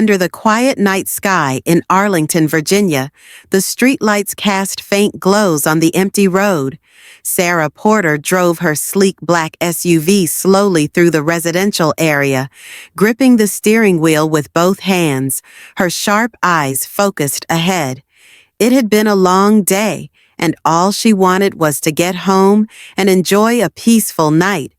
Under the quiet night sky in Arlington, Virginia, the streetlights cast faint glows on the empty road. Sarah Porter drove her sleek black SUV slowly through the residential area, gripping the steering wheel with both hands, her sharp eyes focused ahead. It had been a long day, and all she wanted was to get home and enjoy a peaceful night.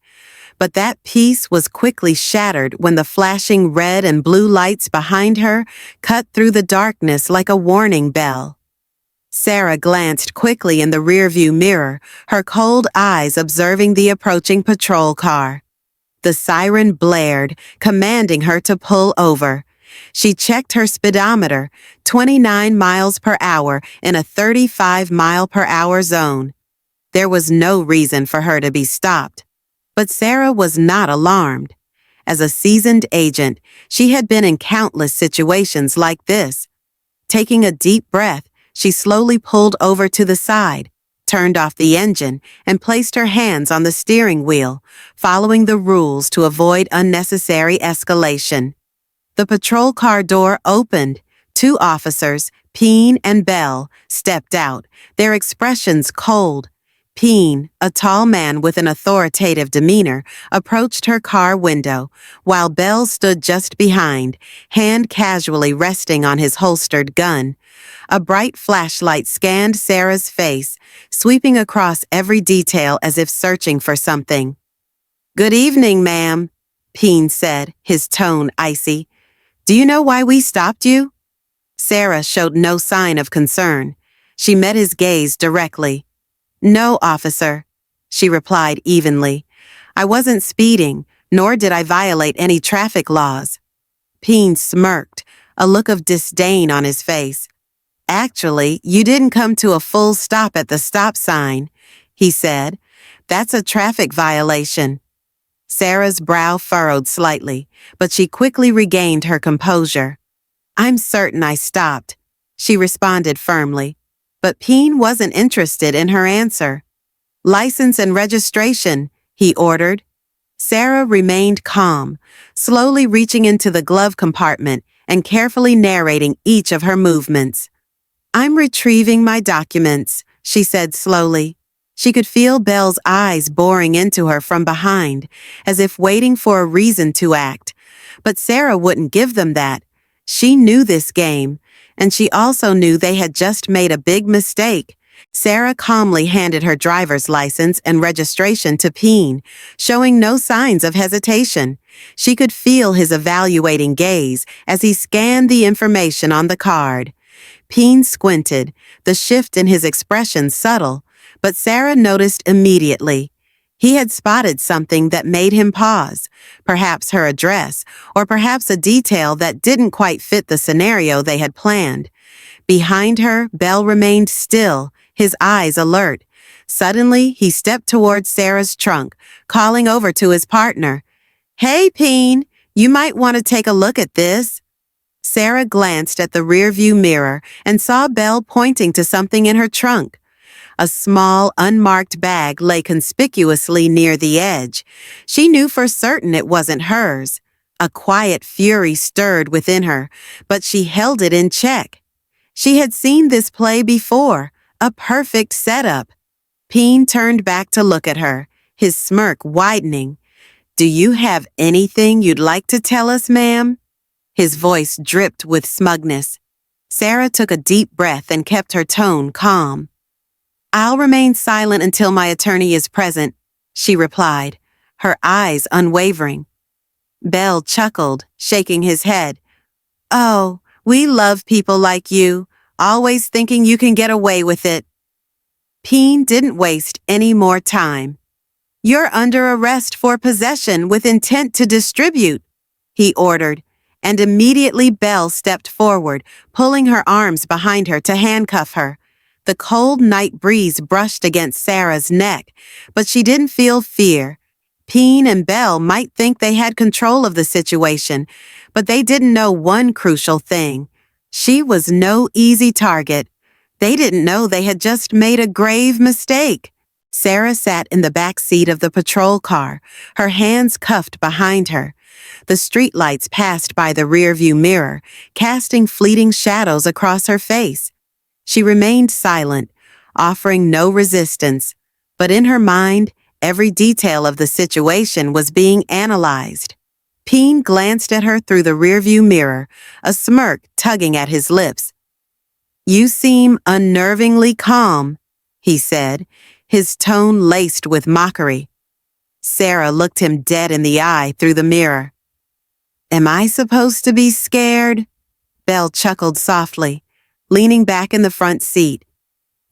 But that peace was quickly shattered when the flashing red and blue lights behind her cut through the darkness like a warning bell. Sarah glanced quickly in the rearview mirror, her cold eyes observing the approaching patrol car. The siren blared, commanding her to pull over. She checked her speedometer, 29 miles per hour in a 35-mile-per-hour zone. There was no reason for her to be stopped. But Sarah was not alarmed. As a seasoned agent, she had been in countless situations like this. Taking a deep breath, she slowly pulled over to the side, turned off the engine, and placed her hands on the steering wheel, following the rules to avoid unnecessary escalation. The patrol car door opened. 2 officers, Peen and Bell, stepped out, their expressions cold. Peen, a tall man with an authoritative demeanor, approached her car window, while Bell stood just behind, hand casually resting on his holstered gun. A bright flashlight scanned Sarah's face, sweeping across every detail as if searching for something. "Good evening, ma'am," Peen said, his tone icy. "Do you know why we stopped you?" Sarah showed no sign of concern. She met his gaze directly. "No, officer," she replied evenly. "I wasn't speeding, nor did I violate any traffic laws." Peen smirked, a look of disdain on his face. "Actually, you didn't come to a full stop at the stop sign," he said. "That's a traffic violation." Sarah's brow furrowed slightly, but she quickly regained her composure. "I'm certain I stopped," she responded firmly. But Peen wasn't interested in her answer. "License and registration," he ordered. Sarah remained calm, slowly reaching into the glove compartment and carefully narrating each of her movements. "I'm retrieving my documents," she said slowly. She could feel Belle's eyes boring into her from behind, as if waiting for a reason to act. But Sarah wouldn't give them that. She knew this game, and she also knew they had just made a big mistake. Sarah calmly handed her driver's license and registration to Peen, showing no signs of hesitation. She could feel his evaluating gaze as he scanned the information on the card. Peen squinted, the shift in his expression subtle, but Sarah noticed immediately. He had spotted something that made him pause, perhaps her address, or perhaps a detail that didn't quite fit the scenario they had planned. Behind her, Bell remained still, his eyes alert. Suddenly, he stepped toward Sarah's trunk, calling over to his partner. "Hey, Peen, you might want to take a look at this." Sarah glanced at the rearview mirror and saw Bell pointing to something in her trunk. A small, unmarked bag lay conspicuously near the edge. She knew for certain it wasn't hers. A quiet fury stirred within her, but she held it in check. She had seen this play before, a perfect setup. Peen turned back to look at her, his smirk widening. "Do you have anything you'd like to tell us, ma'am?" His voice dripped with smugness. Sarah took a deep breath and kept her tone calm. "I'll remain silent until my attorney is present," she replied, her eyes unwavering. Bell chuckled, shaking his head. "Oh, we love people like you, always thinking you can get away with it." Peen didn't waste any more time. "You're under arrest for possession with intent to distribute," he ordered, and immediately Bell stepped forward, pulling her arms behind her to handcuff her. The cold night breeze brushed against Sarah's neck, but she didn't feel fear. Peen and Bell might think they had control of the situation, but they didn't know one crucial thing. She was no easy target. They didn't know they had just made a grave mistake. Sarah sat in the back seat of the patrol car, her hands cuffed behind her. The streetlights passed by the rearview mirror, casting fleeting shadows across her face. She remained silent, offering no resistance, but in her mind, every detail of the situation was being analyzed. Peen glanced at her through the rearview mirror, a smirk tugging at his lips. "You seem unnervingly calm," he said, his tone laced with mockery. Sarah looked him dead in the eye through the mirror. "Am I supposed to be scared?" Belle chuckled softly, leaning back in the front seat.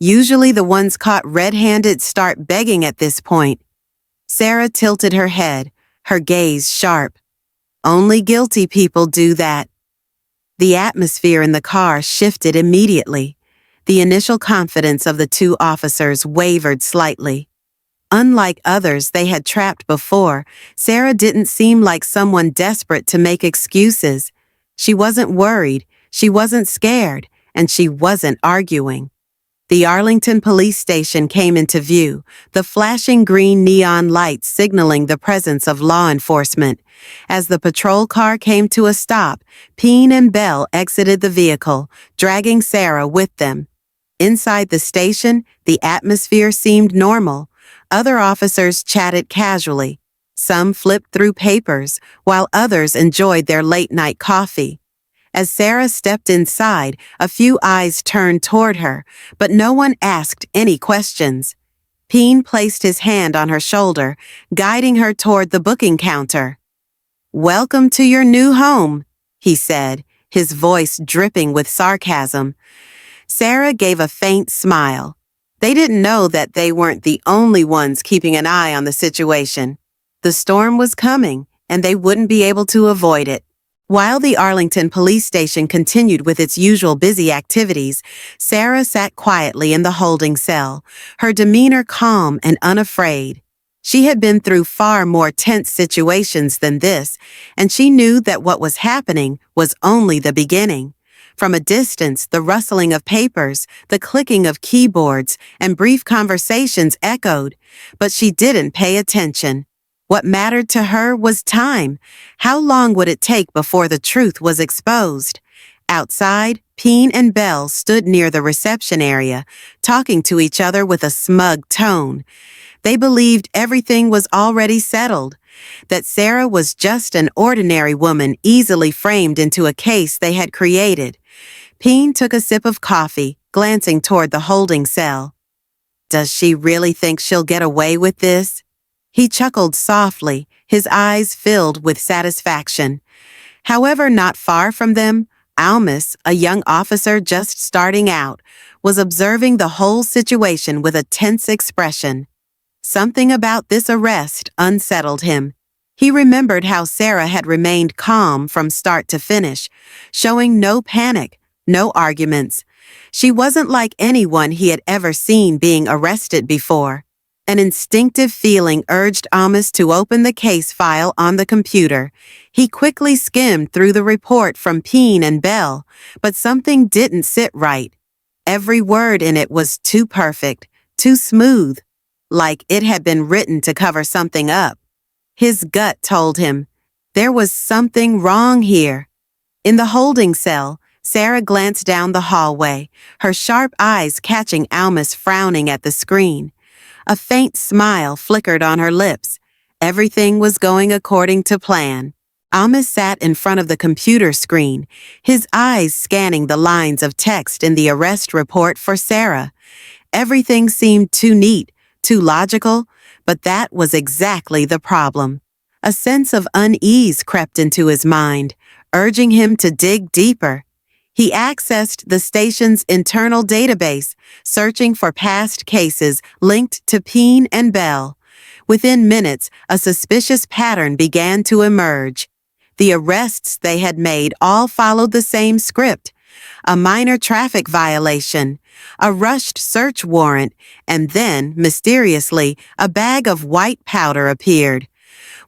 Usually the ones caught red-handed start begging at this point. Sarah tilted her head, her gaze sharp. "Only guilty people do that." The atmosphere in the car shifted immediately. The initial confidence of the two officers wavered slightly. Unlike others they had trapped before, Sarah didn't seem like someone desperate to make excuses. She wasn't worried, she wasn't scared, and she wasn't arguing. The Arlington police station came into view, the flashing green neon lights signaling the presence of law enforcement. As the patrol car came to a stop, Peen and Belle exited the vehicle, dragging Sarah with them. Inside the station, the atmosphere seemed normal. Other officers chatted casually. Some flipped through papers, while others enjoyed their late-night coffee. As Sarah stepped inside, a few eyes turned toward her, but no one asked any questions. Peen placed his hand on her shoulder, guiding her toward the booking counter. "Welcome to your new home," he said, his voice dripping with sarcasm. Sarah gave a faint smile. They didn't know that they weren't the only ones keeping an eye on the situation. The storm was coming, and they wouldn't be able to avoid it. While the Arlington police station continued with its usual busy activities, Sarah sat quietly in the holding cell, her demeanor calm and unafraid. She had been through far more tense situations than this, and she knew that what was happening was only the beginning. From a distance, the rustling of papers, the clicking of keyboards, and brief conversations echoed, but she didn't pay attention. What mattered to her was time. How long would it take before the truth was exposed? Outside, Peen and Belle stood near the reception area, talking to each other with a smug tone. They believed everything was already settled, that Sarah was just an ordinary woman easily framed into a case they had created. Peen took a sip of coffee, glancing toward the holding cell. "Does she really think she'll get away with this?" He chuckled softly, his eyes filled with satisfaction. However, not far from them, Almus, a young officer just starting out, was observing the whole situation with a tense expression. Something about this arrest unsettled him. He remembered how Sarah had remained calm from start to finish, showing no panic, no arguments. She wasn't like anyone he had ever seen being arrested before. An instinctive feeling urged Almus to open the case file on the computer. He quickly skimmed through the report from Peen and Belle, but something didn't sit right. Every word in it was too perfect, too smooth, like it had been written to cover something up. His gut told him there was something wrong here. In the holding cell, Sarah glanced down the hallway, her sharp eyes catching Almus frowning at the screen. A faint smile flickered on her lips. Everything was going according to plan. Almus sat in front of the computer screen, his eyes scanning the lines of text in the arrest report for Sarah. Everything seemed too neat, too logical, but that was exactly the problem. A sense of unease crept into his mind, urging him to dig deeper. He accessed the station's internal database, searching for past cases linked to Peen and Belle. Within minutes, a suspicious pattern began to emerge. The arrests they had made all followed the same script: a minor traffic violation, a rushed search warrant, and then, mysteriously, a bag of white powder appeared.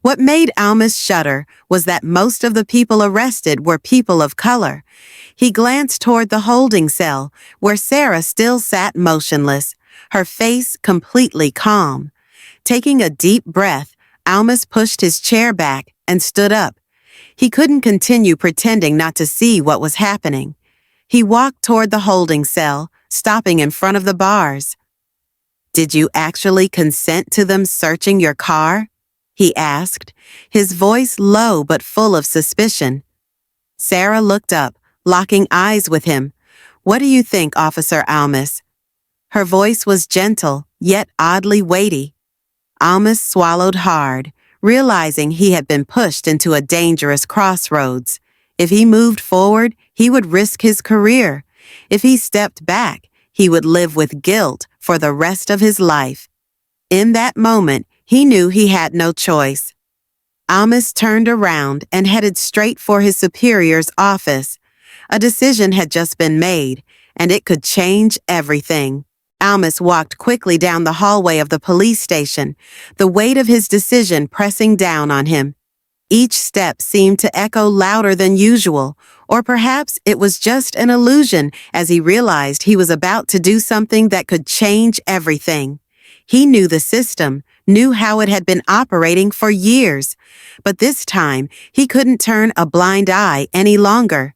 What made Almus shudder was that most of the people arrested were people of color. He glanced toward the holding cell, where Sarah still sat motionless, her face completely calm. Taking a deep breath, Almus pushed his chair back and stood up, He couldn't continue pretending not to see what was happening. He walked toward the holding cell, stopping in front of the bars. "Did you actually consent to them searching your car?" he asked, his voice low but full of suspicion. Sarah looked up, locking eyes with him. "What do you think, Officer Almas?" Her voice was gentle, yet oddly weighty. Almas swallowed hard, realizing he had been pushed into a dangerous crossroads. If he moved forward, he would risk his career. If he stepped back, he would live with guilt for the rest of his life. In that moment, he knew he had no choice. Almas turned around and headed straight for his superior's office. A decision had just been made, and it could change everything. Almas walked quickly down the hallway of the police station, the weight of his decision pressing down on him. Each step seemed to echo louder than usual, or perhaps it was just an illusion as he realized he was about to do something that could change everything. He knew the system, knew how it had been operating for years, but this time he couldn't turn a blind eye any longer.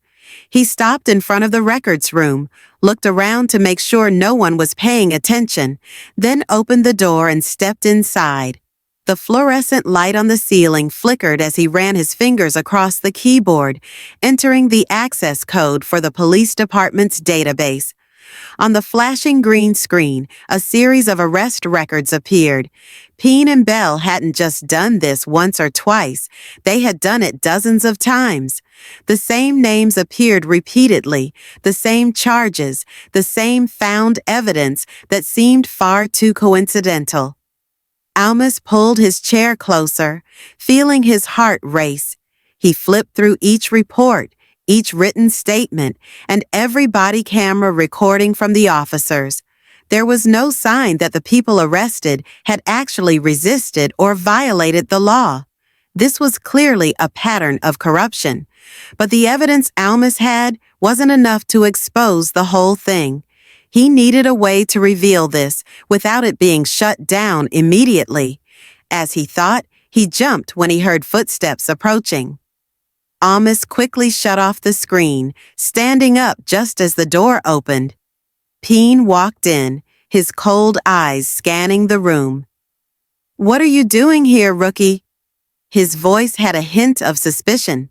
He stopped in front of the records room, looked around to make sure no one was paying attention, then opened the door and stepped inside. The fluorescent light on the ceiling flickered as he ran his fingers across the keyboard, entering the access code for the police department's database. On the flashing green screen, a series of arrest records appeared. Peen and Bell hadn't just done this once or twice. They had done it dozens of times. The same names appeared repeatedly, the same charges, the same found evidence that seemed far too coincidental. Almas pulled his chair closer, feeling his heart race. He flipped through each report, each written statement, and every body camera recording from the officers. There was no sign that the people arrested had actually resisted or violated the law. This was clearly a pattern of corruption. But the evidence Almas had wasn't enough to expose the whole thing. He needed a way to reveal this without it being shut down immediately. As he thought, he jumped when he heard footsteps approaching. Almas quickly shut off the screen, standing up just as the door opened. Peen walked in, his cold eyes scanning the room. "What are you doing here, rookie?" His voice had a hint of suspicion.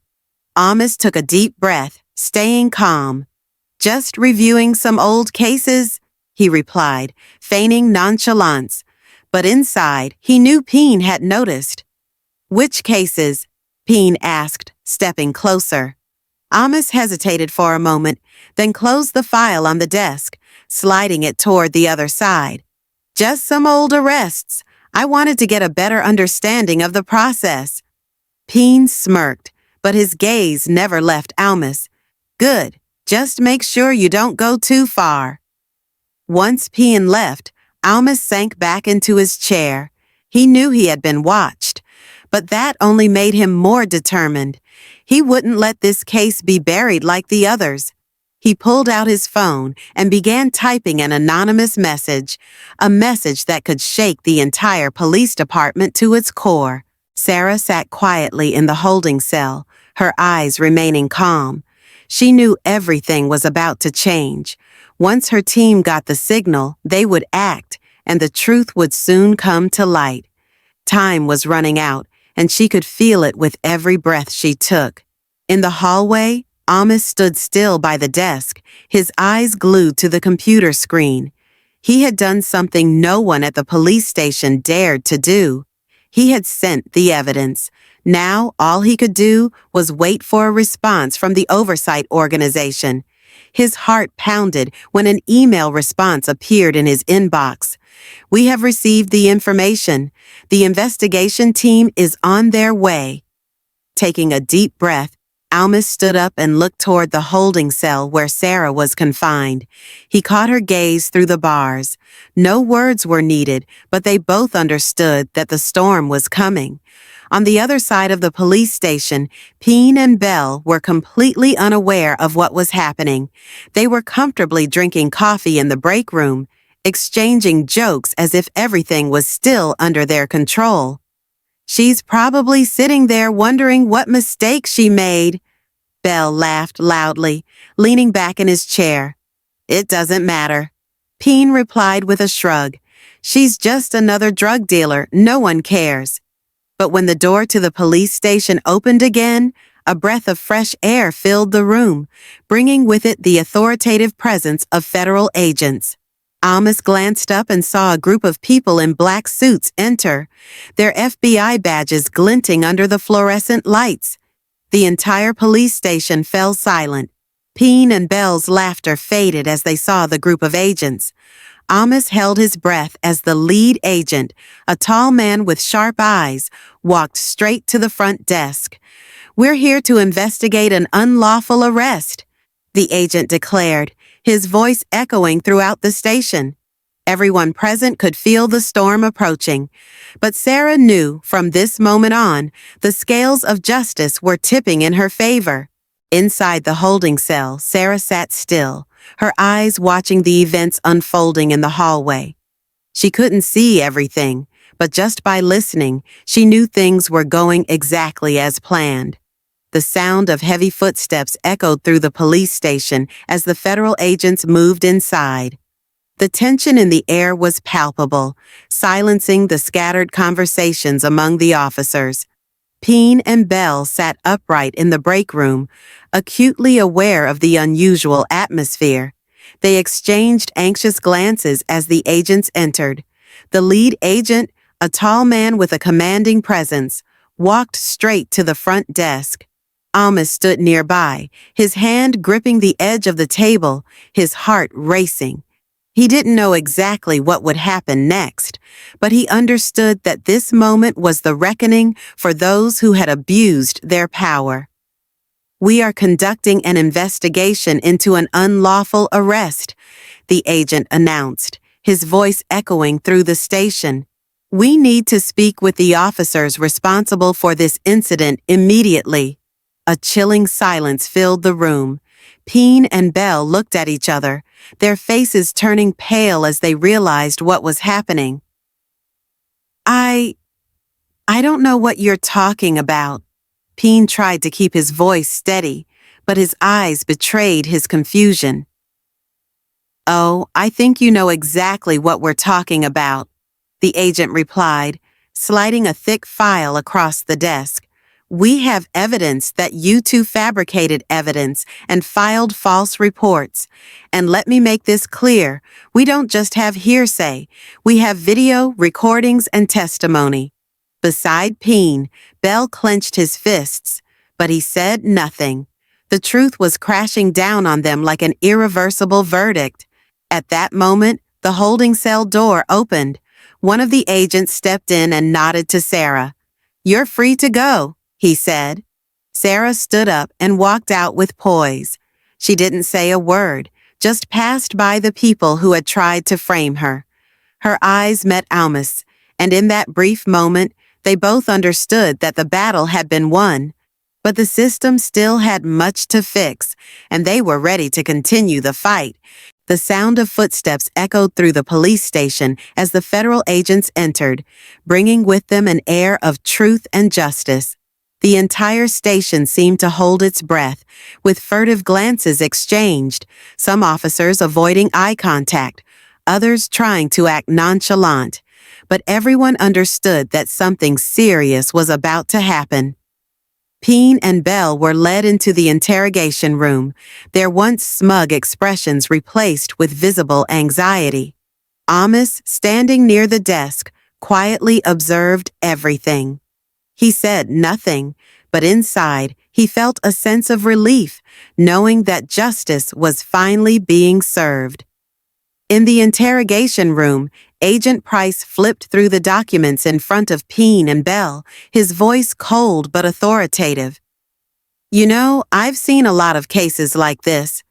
Almas took a deep breath, staying calm. "Just reviewing some old cases," he replied, feigning nonchalance. But inside, he knew Peen had noticed. "Which cases?" Peen asked, stepping closer. Almas hesitated for a moment, then closed the file on the desk, sliding it toward the other side. "Just some old arrests. I wanted to get a better understanding of the process." Peen smirked, but his gaze never left Almas. "Good. Just make sure you don't go too far." Once Peen left, Almas sank back into his chair. He knew he had been watched, but that only made him more determined. He wouldn't let this case be buried like the others. He pulled out his phone and began typing an anonymous message, a message that could shake the entire police department to its core. Sarah sat quietly in the holding cell, her eyes remaining calm. She knew everything was about to change. Once her team got the signal, they would act, and the truth would soon come to light. Time was running out, and she could feel it with every breath she took. In the hallway, Almas stood still by the desk, his eyes glued to the computer screen. He had done something no one at the police station dared to do. He had sent the evidence. Now, all he could do was wait for a response from the oversight organization. His heart pounded when an email response appeared in his inbox. "We have received the information. The investigation team is on their way." Taking a deep breath, Almas stood up and looked toward the holding cell where Sarah was confined. He caught her gaze through the bars. No words were needed, but they both understood that the storm was coming. On the other side of the police station, Peen and Bell were completely unaware of what was happening. They were comfortably drinking coffee in the break room, exchanging jokes as if everything was still under their control. She's probably sitting there wondering what mistake she made. Bell laughed loudly, leaning back in his chair. It doesn't matter. Peen replied with a shrug. She's just another drug dealer. No one cares. But when the door to the police station opened again, a breath of fresh air filled the room, bringing with it the authoritative presence of federal agents. Amos glanced up and saw a group of people in black suits enter, their FBI badges glinting under the fluorescent lights. The entire police station fell silent. Peen and Bell's laughter faded as they saw the group of agents. Amos held his breath as the lead agent, a tall man with sharp eyes, walked straight to the front desk. "We're here to investigate an unlawful arrest," the agent declared, his voice echoing throughout the station. Everyone present could feel the storm approaching. But Sarah knew, from this moment on, the scales of justice were tipping in her favor. Inside the holding cell, Sarah sat still, her eyes watching the events unfolding in the hallway. She couldn't see everything, but just by listening, she knew things were going exactly as planned. The sound of heavy footsteps echoed through the police station as the federal agents moved inside. The tension in the air was palpable, silencing the scattered conversations among the officers. Peen and Bell sat upright in the break room, acutely aware of the unusual atmosphere. They exchanged anxious glances as the agents entered. The lead agent, a tall man with a commanding presence, walked straight to the front desk. Amos stood nearby, his hand gripping the edge of the table, his heart racing. He didn't know exactly what would happen next, but he understood that this moment was the reckoning for those who had abused their power. "We are conducting an investigation into an unlawful arrest," the agent announced, his voice echoing through the station. "We need to speak with the officers responsible for this incident immediately." A chilling silence filled the room. Peen and Bell looked at each other, their faces turning pale as they realized what was happening. I don't know what you're talking about." Peen tried to keep his voice steady, but his eyes betrayed his confusion. "Oh, I think you know exactly what we're talking about," the agent replied, sliding a thick file across the desk. "We have evidence that you two fabricated evidence and filed false reports. And let me make this clear, we don't just have hearsay, we have video, recordings, and testimony." Beside Peen, Bell clenched his fists, but he said nothing. The truth was crashing down on them like an irreversible verdict. At that moment, the holding cell door opened. One of the agents stepped in and nodded to Sarah. "You're free to go," he said. Sarah stood up and walked out with poise. She didn't say a word, just passed by the people who had tried to frame her. Her eyes met Amos, and in that brief moment, they both understood that the battle had been won. But the system still had much to fix, and they were ready to continue the fight. The sound of footsteps echoed through the police station as the federal agents entered, bringing with them an air of truth and justice. The entire station seemed to hold its breath, with furtive glances exchanged, some officers avoiding eye contact, others trying to act nonchalant. But everyone understood that something serious was about to happen. Peen and Bell were led into the interrogation room, their once smug expressions replaced with visible anxiety. Amos, standing near the desk, quietly observed everything. He said nothing, but inside, he felt a sense of relief, knowing that justice was finally being served. In the interrogation room, Agent Price flipped through the documents in front of Peen and Bell, his voice cold but authoritative. "You know, I've seen a lot of cases like this,"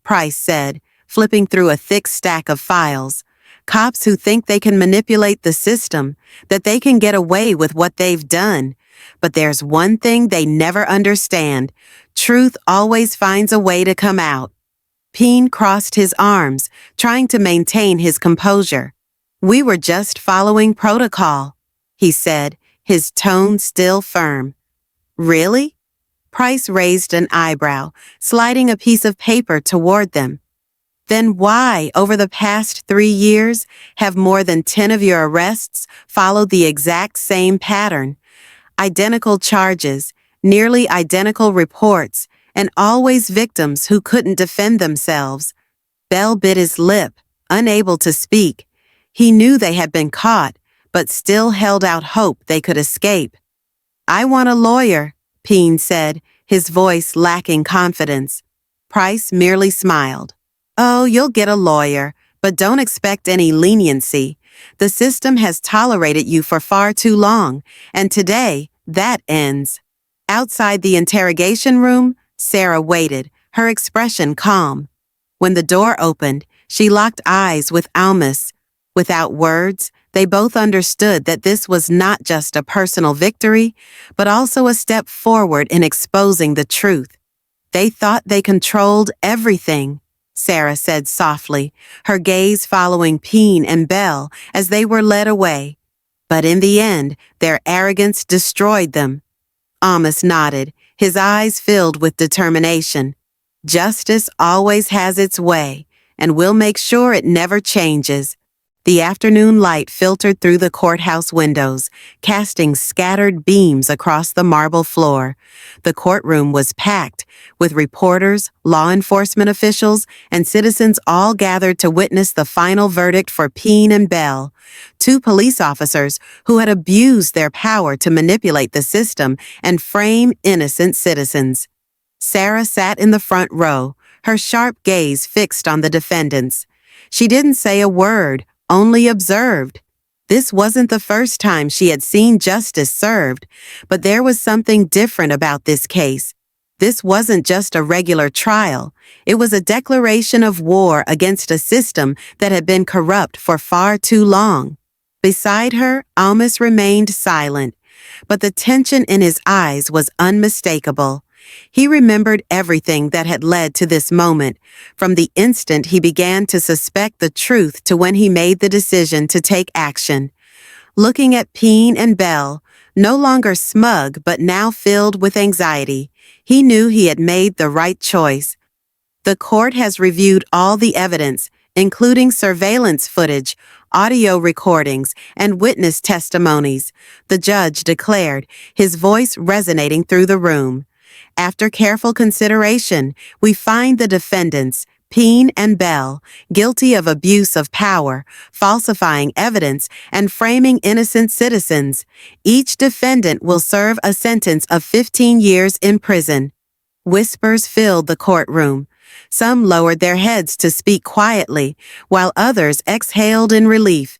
Price said, flipping through a thick stack of files. "Cops who think they can manipulate the system, that they can get away with what they've done. But there's one thing they never understand. Truth always finds a way to come out." Peen crossed his arms, trying to maintain his composure. "We were just following protocol," he said, his tone still firm. Really? Price raised an eyebrow, sliding a piece of paper toward them. Then why, over the past 3 years, have more than 10 of your arrests followed the exact same pattern? Identical charges, nearly identical reports, and always victims who couldn't defend themselves. Bell bit his lip, unable to speak. He knew they had been caught, but still held out hope they could escape. I want a lawyer, Peen said, his voice lacking confidence. Price merely smiled. Oh, you'll get a lawyer, but don't expect any leniency. The system has tolerated you for far too long, and today, that ends. Outside the interrogation room, Sarah waited, her expression calm. When the door opened, she locked eyes with Almus. Without words, they both understood that this was not just a personal victory, but also a step forward in exposing the truth. They thought they controlled everything, Sarah said softly, her gaze following Peen and Bell as they were led away. But in the end, their arrogance destroyed them. Amos nodded, his eyes filled with determination. Justice always has its way, and we'll make sure it never changes. The afternoon light filtered through the courthouse windows, casting scattered beams across the marble floor. The courtroom was packed, with reporters, law enforcement officials, and citizens all gathered to witness the final verdict for Peen and Bell, two police officers who had abused their power to manipulate the system and frame innocent citizens. Sarah sat in the front row, her sharp gaze fixed on the defendants. She didn't say a word, only observed. This wasn't the first time she had seen justice served, but there was something different about this case. This wasn't just a regular trial. It was a declaration of war against a system that had been corrupt for far too long. Beside her, Almus remained silent, but the tension in his eyes was unmistakable. He remembered everything that had led to this moment, from the instant he began to suspect the truth to when he made the decision to take action. Looking at Peen and Bell, no longer smug but now filled with anxiety, he knew he had made the right choice. The court has reviewed all the evidence, including surveillance footage, audio recordings, and witness testimonies, the judge declared, his voice resonating through the room. After careful consideration, we find the defendants, Peen and Bell, guilty of abuse of power, falsifying evidence, and framing innocent citizens. Each defendant will serve a sentence of 15 years in prison. Whispers filled the courtroom. Some lowered their heads to speak quietly, while others exhaled in relief.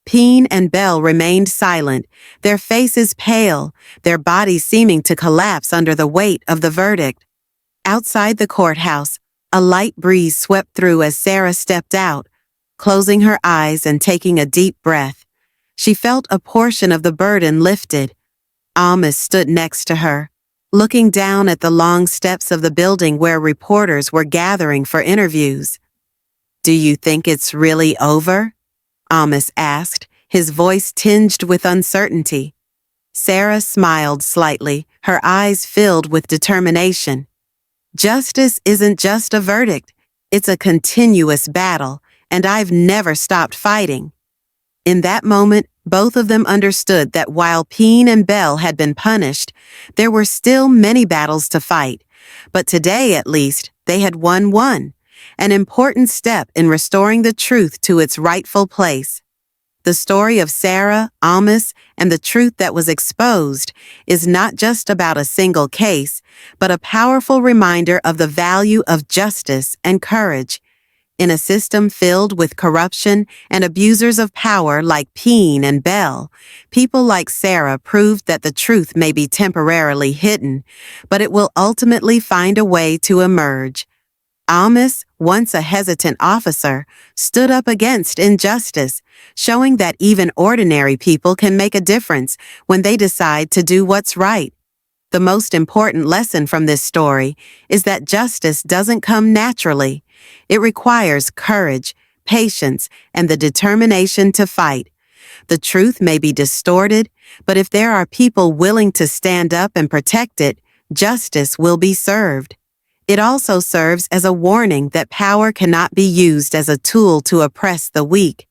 Peen and Bell remained silent, their faces pale, their bodies seeming to collapse under the weight of the verdict. Outside the courthouse, a light breeze swept through as Sarah stepped out, closing her eyes and taking a deep breath. She felt a portion of the burden lifted. Almus stood next to her, looking down at the long steps of the building where reporters were gathering for interviews. "Do you think it's really over?" Almus asked, his voice tinged with uncertainty. Sarah smiled slightly, her eyes filled with determination. Justice isn't just a verdict, it's a continuous battle, and I've never stopped fighting. In that moment, both of them understood that while Peen and Bell had been punished, there were still many battles to fight. But today, at least, they had won one, an important step in restoring the truth to its rightful place. The story of Sarah, Almus, and the truth that was exposed is not just about a single case, but a powerful reminder of the value of justice and courage. In a system filled with corruption and abusers of power like Peen and Bell, people like Sarah proved that the truth may be temporarily hidden, but it will ultimately find a way to emerge. Almus, once a hesitant officer, stood up against injustice, showing that even ordinary people can make a difference when they decide to do what's right. The most important lesson from this story is that justice doesn't come naturally. It requires courage, patience, and the determination to fight. The truth may be distorted, but if there are people willing to stand up and protect it, justice will be served. It also serves as a warning that power cannot be used as a tool to oppress the weak,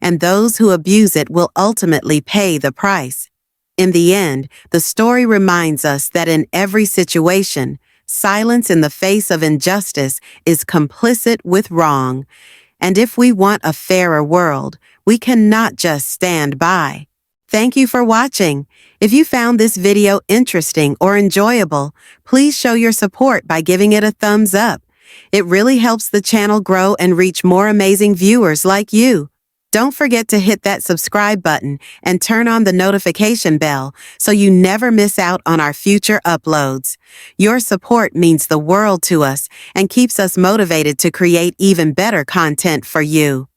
and those who abuse it will ultimately pay the price. In the end, the story reminds us that in every situation, silence in the face of injustice is complicit with wrong. And if we want a fairer world, we cannot just stand by. Thank you for watching. If you found this video interesting or enjoyable, please show your support by giving it a thumbs up. It really helps the channel grow and reach more amazing viewers like you. Don't forget to hit that subscribe button and turn on the notification bell so you never miss out on our future uploads. Your support means the world to us and keeps us motivated to create even better content for you.